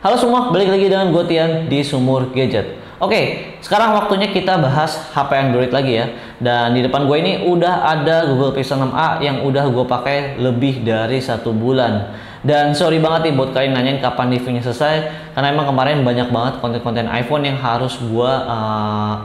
Halo semua, balik lagi dengan gue Tian di Sumur Gadget. Oke, sekarang waktunya kita bahas HP Android lagi ya. Dan di depan gue ini udah ada Google Pixel 6a yang udah gue pakai lebih dari 1 bulan. Dan sorry banget nih buat kalian nanyain kapan reviewnya selesai, karena emang kemarin banyak banget konten-konten iPhone yang harus gue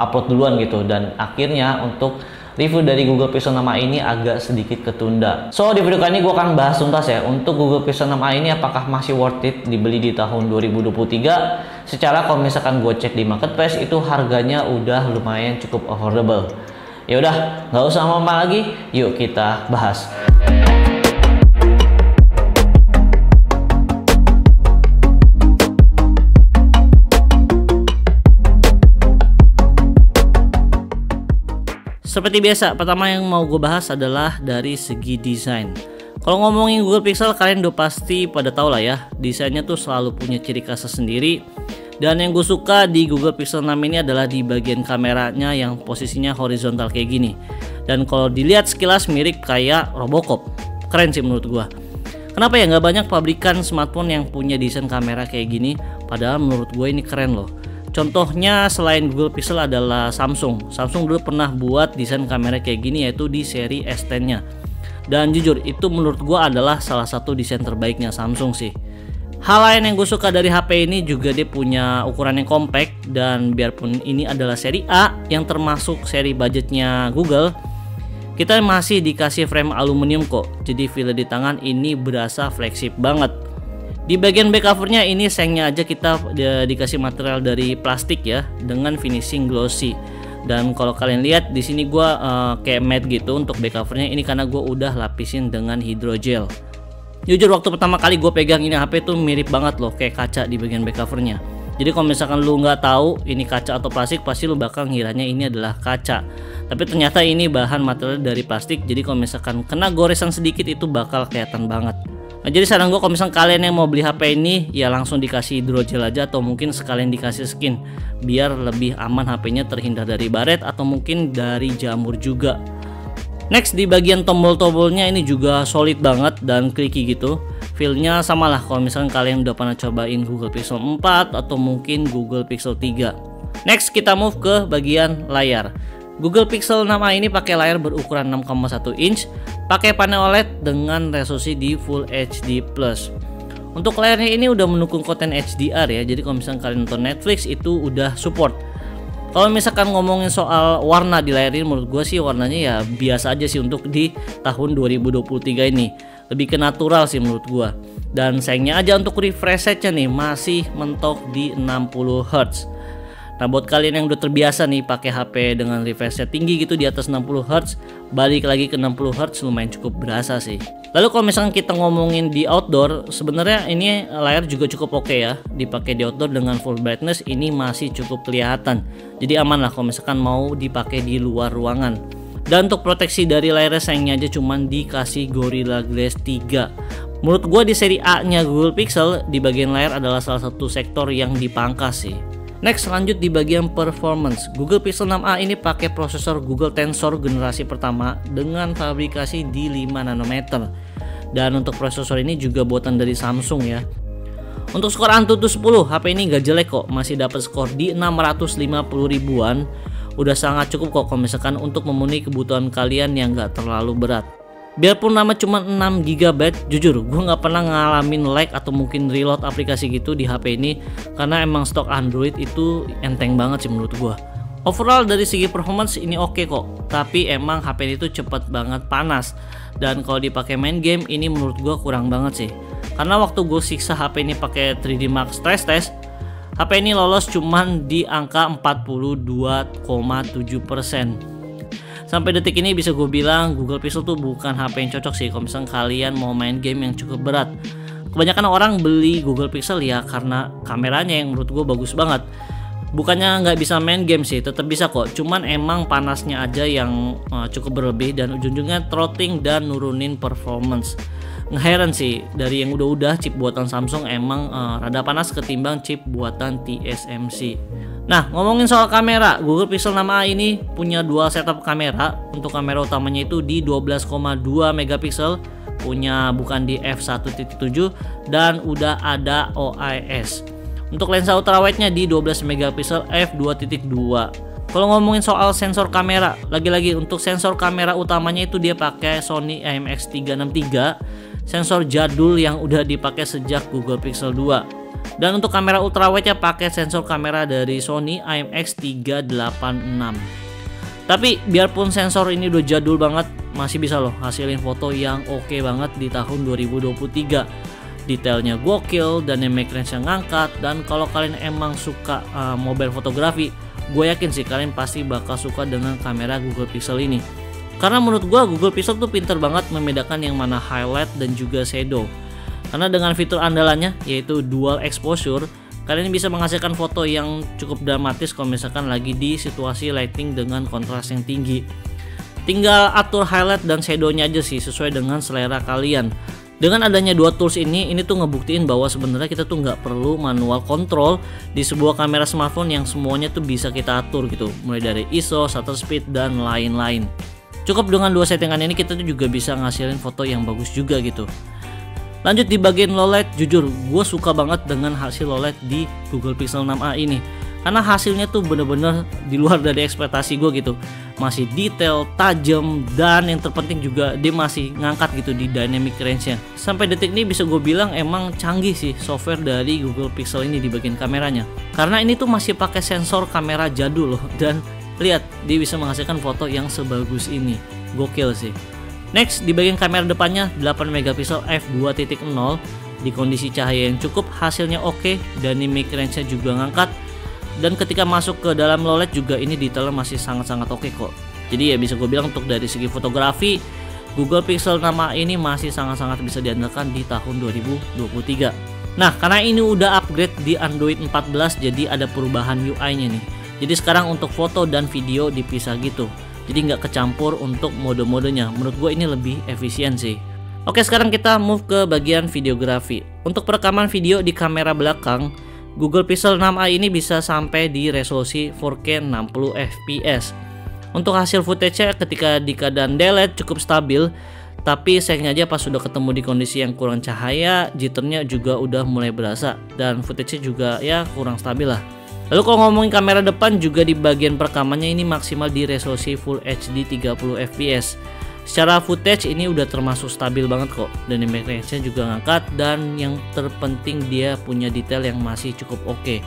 upload duluan gitu. Dan akhirnya untuk review dari Google Pixel 6a ini agak sedikit ketunda. So, di video kali ini gue akan bahas tuntas ya, untuk Google Pixel 6a ini apakah masih worth it dibeli di tahun 2023. Secara kalau misalkan gue cek di marketplace itu harganya udah lumayan cukup affordable. Ya udah, nggak usah lama lagi, yuk kita bahas. Seperti biasa, pertama yang mau gue bahas adalah dari segi desain. Kalau ngomongin Google Pixel, kalian udah pasti pada tahu lah ya, desainnya tuh selalu punya ciri khas sendiri. Dan yang gue suka di Google Pixel 6 ini adalah di bagian kameranya yang posisinya horizontal kayak gini. Dan kalau dilihat sekilas mirip kayak Robocop, keren sih menurut gue. Kenapa ya nggak banyak pabrikan smartphone yang punya desain kamera kayak gini? Padahal menurut gue ini keren loh. Contohnya selain Google Pixel adalah Samsung. Samsung dulu pernah buat desain kamera kayak gini yaitu di seri S10-nya. Dan jujur itu menurut gua adalah salah satu desain terbaiknya Samsung sih. Hal lain yang gue suka dari HP ini juga dia punya ukuran yang compact, dan biarpun ini adalah seri A yang termasuk seri budgetnya Google, kita masih dikasih frame aluminium kok. Jadi feel di tangan ini berasa fleksibel banget. Di bagian back covernya ini sayangnya aja kita dikasih material dari plastik ya, dengan finishing glossy. Dan kalau kalian lihat di sini gua kayak matte gitu untuk back covernya ini karena gua udah lapisin dengan hydrogel. Jujur waktu pertama kali gue pegang ini HP tuh mirip banget loh kayak kaca di bagian back covernya. Jadi kalau misalkan lu nggak tahu ini kaca atau plastik, pasti lu bakal ngiranya ini adalah kaca. Tapi ternyata ini bahan material dari plastik. Jadi kalau misalkan kena goresan sedikit itu bakal kelihatan banget. Nah, jadi saran gue kalau misalnya kalian yang mau beli HP ini ya langsung dikasih hidrogel aja, atau mungkin sekalian dikasih skin biar lebih aman, HP-nya terhindar dari baret atau mungkin dari jamur juga. Next, di bagian tombol-tombolnya ini juga solid banget dan clicky gitu. Feel-nya sama lah kalau misalnya kalian udah pernah cobain Google Pixel 4 atau mungkin Google Pixel 3. Next, kita move ke bagian layar. Google Pixel 6a ini pakai layar berukuran 6,1 inch, pakai panel OLED dengan resolusi di Full HD+. Untuk layarnya ini udah mendukung konten HDR ya, jadi kalau misalkan kalian nonton Netflix itu udah support. Kalau misalkan ngomongin soal warna di layar ini, menurut gue sih warnanya ya biasa aja sih untuk di tahun 2023 ini. Lebih ke natural sih menurut gue. Dan sayangnya aja untuk refresh rate-nya nih masih mentok di 60 Hz. Nah, buat kalian yang udah terbiasa nih pakai HP dengan refresh rate tinggi gitu di atas 60 Hz, balik lagi ke 60 Hz lumayan cukup berasa sih. Lalu kalau misalkan kita ngomongin di outdoor, sebenarnya ini layar juga cukup oke ya. Dipakai di outdoor dengan full brightness ini masih cukup kelihatan. Jadi aman lah kalau misalkan mau dipakai di luar ruangan. Dan untuk proteksi dari layarnya sayangnya aja cuman dikasih Gorilla Glass 3. Menurut gua di seri A-nya Google Pixel di bagian layar adalah salah satu sektor yang dipangkas sih. Next, lanjut di bagian performance. Google Pixel 6a ini pakai prosesor Google Tensor generasi pertama dengan fabrikasi di 5 nanometer. Dan untuk prosesor ini juga buatan dari Samsung ya. Untuk skor Antutu 10, HP ini gak jelek kok, masih dapat skor di 650 ribuan. Udah sangat cukup kok kalau misalkan untuk memenuhi kebutuhan kalian yang gak terlalu berat. Biarpun nama cuma 6 GB, jujur gue nggak pernah ngalamin lag atau mungkin reload aplikasi gitu di HP ini, karena emang stok Android itu enteng banget sih menurut gue. Overall dari segi performance ini oke kok, tapi emang HP ini tuh cepet banget panas. Dan kalau dipakai main game ini menurut gue kurang banget sih. Karena waktu gue siksa HP ini pakai 3D Mark stress test, HP ini lolos cuman di angka 42,7%. Sampai detik ini bisa gue bilang Google Pixel tuh bukan HP yang cocok sih kalau misalnya kalian mau main game yang cukup berat. Kebanyakan orang beli Google Pixel ya karena kameranya yang menurut gue bagus banget. Bukannya nggak bisa main game sih, tetap bisa kok. Cuman emang panasnya aja yang cukup berlebih dan ujung-ujungnya throttling dan nurunin performance. Ngeheran sih, dari yang udah-udah chip buatan Samsung emang rada panas ketimbang chip buatan TSMC. Nah, ngomongin soal kamera, Google Pixel 6a ini punya dual setup kamera. Untuk kamera utamanya itu di 12,2 megapiksel, punya bukan di f1.7 dan udah ada OIS. Untuk lensa ultrawide-nya di 12 megapiksel f2.2. Kalau ngomongin soal sensor kamera, lagi-lagi untuk sensor kamera utamanya itu dia pakai Sony IMX363, sensor jadul yang udah dipakai sejak Google Pixel 2. Dan untuk kamera ultrawide-nya pakai sensor kamera dari Sony IMX386. Tapi biarpun sensor ini udah jadul banget, masih bisa loh hasilin foto yang oke banget di tahun 2023. Detailnya gokil, dynamic range yang ngangkat, dan kalau kalian emang suka mobile fotografi, gue yakin sih kalian pasti bakal suka dengan kamera Google Pixel ini. Karena menurut gue Google Pixel tuh pinter banget membedakan yang mana highlight dan juga shadow. Karena dengan fitur andalannya yaitu dual exposure, kalian bisa menghasilkan foto yang cukup dramatis kalau misalkan lagi di situasi lighting dengan kontras yang tinggi. Tinggal atur highlight dan shadownya aja sih sesuai dengan selera kalian. Dengan adanya dua tools ini tuh ngebuktiin bahwa sebenarnya kita tuh nggak perlu manual control di sebuah kamera smartphone yang semuanya tuh bisa kita atur gitu, mulai dari ISO, shutter speed, dan lain-lain. Cukup dengan dua settingan ini kita tuh juga bisa ngasilin foto yang bagus juga gitu. Lanjut di bagian low light, jujur gue suka banget dengan hasil low light di Google Pixel 6a ini. Karena hasilnya tuh bener-bener di luar dari ekspektasi gue gitu. Masih detail, tajam, dan yang terpenting juga dia masih ngangkat gitu di dynamic range-nya. Sampai detik ini bisa gue bilang emang canggih sih software dari Google Pixel ini di bagian kameranya. Karena ini tuh masih pakai sensor kamera jadul loh, dan lihat dia bisa menghasilkan foto yang sebagus ini. Gokil sih. Next di bagian kamera depannya 8 megapiksel f2.0 di kondisi cahaya yang cukup, hasilnya oke, dynamic range-nya juga ngangkat. Dan ketika masuk ke dalam low light juga ini detailnya masih sangat-sangat oke kok. Jadi ya bisa gue bilang untuk dari segi fotografi Google Pixel 6a ini masih sangat-sangat bisa diandalkan di tahun 2023. Nah karena ini udah upgrade di Android 14, jadi ada perubahan UI-nya nih. Jadi sekarang untuk foto dan video dipisah gitu, jadi nggak kecampur untuk mode-modenya. Menurut gue ini lebih efisien sih. Oke, sekarang kita move ke bagian videografi. Untuk perekaman video di kamera belakang, Google Pixel 6a ini bisa sampai di resolusi 4K 60 fps. Untuk hasil footage-nya ketika di keadaan daylight cukup stabil, tapi sayangnya aja pas sudah ketemu di kondisi yang kurang cahaya, jitternya juga udah mulai berasa, dan footage-nya juga ya kurang stabil lah. Lalu kalau ngomongin kamera depan juga di bagian perekamannya ini maksimal di resolusi Full HD 30 fps. Secara footage ini udah termasuk stabil banget kok, dan dynamic range-nya juga ngangkat, dan yang terpenting dia punya detail yang masih cukup oke.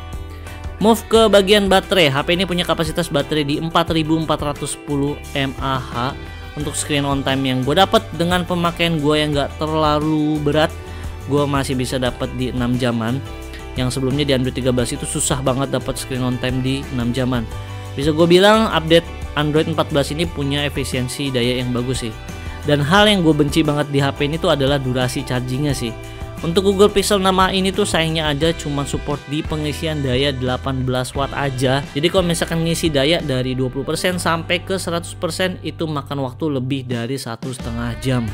Move ke bagian baterai. HP ini punya kapasitas baterai di 4410 mAh. Untuk screen on time yang gue dapat dengan pemakaian gue yang gak terlalu berat, gue masih bisa dapat di 6 jaman. Yang sebelumnya di Android 13 itu susah banget dapat screen on time di 6 jaman. Bisa gue bilang update Android 14 ini punya efisiensi daya yang bagus sih. Dan hal yang gue benci banget di HP ini tuh adalah durasi chargingnya sih. Untuk Google Pixel 6a ini tuh sayangnya aja cuma support di pengisian daya 18 watt aja. Jadi kalau misalkan ngisi daya dari 20% sampai ke 100% itu makan waktu lebih dari 1,5 jam.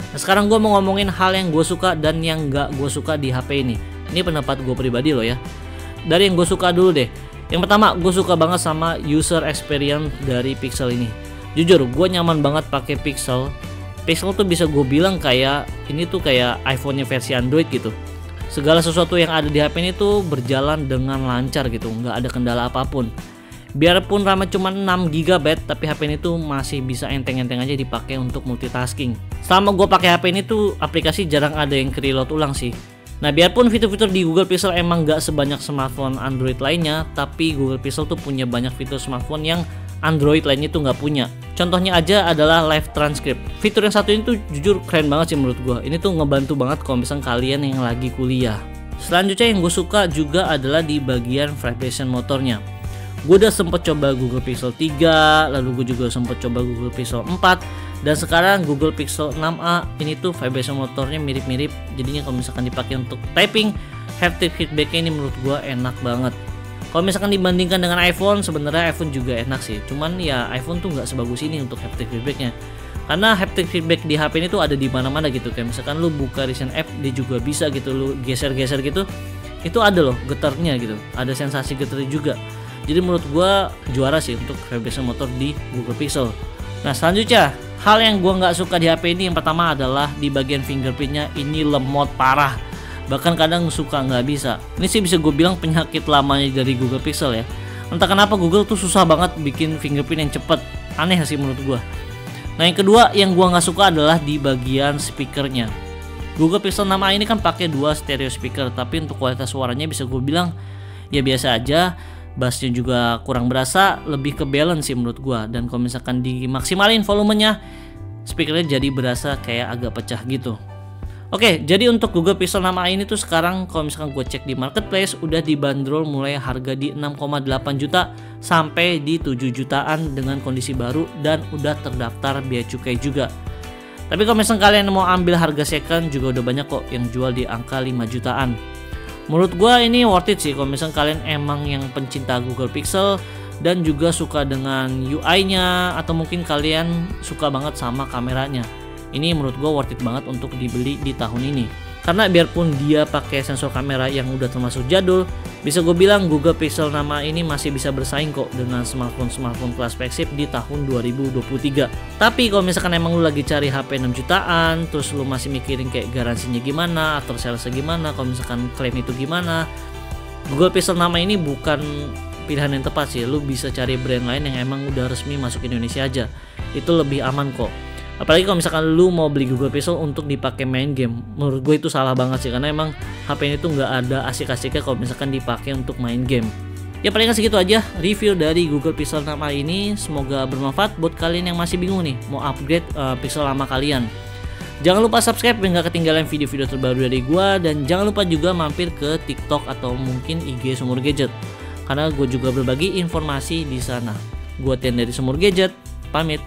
Nah sekarang gue mau ngomongin hal yang gue suka dan yang gak gue suka di HP ini. Ini pendapat gue pribadi loh ya. Dari yang gue suka dulu deh. Yang pertama, gue suka banget sama user experience dari Pixel ini. Jujur, gue nyaman banget pakai Pixel. Pixel tuh bisa gue bilang kayak ini tuh kayak iPhone-nya versi Android gitu. Segala sesuatu yang ada di HP ini tuh berjalan dengan lancar gitu, nggak ada kendala apapun. Biarpun RAM cuma 6 GB, tapi HP ini tuh masih bisa enteng-enteng aja dipakai untuk multitasking. Selama gue pakai HP ini tuh aplikasi jarang ada yang ke-reload ulang sih. Nah biarpun fitur-fitur di Google Pixel emang gak sebanyak smartphone Android lainnya, tapi Google Pixel tuh punya banyak fitur smartphone yang Android lainnya tuh gak punya. Contohnya aja adalah live transcript. Fitur yang satu ini tuh jujur keren banget sih menurut gue. Ini tuh ngebantu banget kalau misalnya kalian yang lagi kuliah. Selanjutnya yang gue suka juga adalah di bagian vibration motornya. Gue udah sempet coba Google Pixel 3, lalu gue juga sempet coba Google Pixel 4, dan sekarang Google Pixel 6a ini tuh vibration motornya mirip-mirip. Jadinya kalau misalkan dipakai untuk typing, haptic feedbacknya ini menurut gue enak banget. Kalau misalkan dibandingkan dengan iPhone, sebenarnya iPhone juga enak sih. Cuman ya iPhone tuh nggak sebagus ini untuk haptic feedbacknya. Karena haptic feedback di HP ini tuh ada di mana-mana gitu. Kayak misalkan lu buka recent app, dia juga bisa gitu. Lu geser-geser gitu, itu ada loh getarnya gitu. Ada sensasi getar juga. Jadi menurut gua juara sih untuk vibration motor di Google Pixel. Nah selanjutnya, hal yang gua nggak suka di HP ini yang pertama adalah di bagian fingerprintnya ini lemot parah. bahkan kadang suka nggak bisa. Ini sih bisa gue bilang penyakit lamanya dari Google Pixel ya. Entah kenapa Google tuh susah banget bikin fingerprint yang cepet, aneh sih menurut gue. Nah yang kedua yang gue nggak suka adalah di bagian speakernya. Google Pixel 6a ini kan pakai 2 stereo speaker, tapi untuk kualitas suaranya bisa gue bilang ya biasa aja. Bassnya juga kurang berasa, lebih ke balance sih menurut gue. Dan kalau misalkan dimaksimalin volumenya, speakernya jadi berasa kayak agak pecah gitu. Oke, jadi untuk Google Pixel 6a ini tuh sekarang kalau misalkan gue cek di marketplace udah dibanderol mulai harga di 6,8 juta sampai di 7 jutaan dengan kondisi baru dan udah terdaftar bea cukai juga. Tapi kalau misalkan kalian mau ambil harga second juga udah banyak kok yang jual di angka 5 jutaan. Menurut gue ini worth it sih kalau misalkan kalian emang yang pencinta Google Pixel dan juga suka dengan UI-nya atau mungkin kalian suka banget sama kameranya. Ini menurut gue worth it banget untuk dibeli di tahun ini. Karena biarpun dia pakai sensor kamera yang udah termasuk jadul, bisa gue bilang Google Pixel 6a ini masih bisa bersaing kok dengan smartphone kelas flagship di tahun 2023. Tapi kalau misalkan emang lu lagi cari HP 6 jutaan, terus lu masih mikirin kayak garansinya gimana, atau salesnya gimana, kalau misalkan klaim itu gimana, Google Pixel 6a ini bukan pilihan yang tepat sih. Lu bisa cari brand lain yang emang udah resmi masuk Indonesia aja. Itu lebih aman kok. Apalagi kalau misalkan lu mau beli Google Pixel untuk dipakai main game, menurut gue itu salah banget sih, karena emang HP ini tuh nggak ada asik-asiknya kalau misalkan dipakai untuk main game. Ya palingan segitu aja review dari Google Pixel 6a ini. Semoga bermanfaat buat kalian yang masih bingung nih mau upgrade Pixel lama kalian. Jangan lupa subscribe biar nggak ketinggalan video-video terbaru dari gue, dan jangan lupa juga mampir ke TikTok atau mungkin IG Sumur Gadget, karena gue juga berbagi informasi di sana. Gue Tian dari Sumur Gadget, pamit.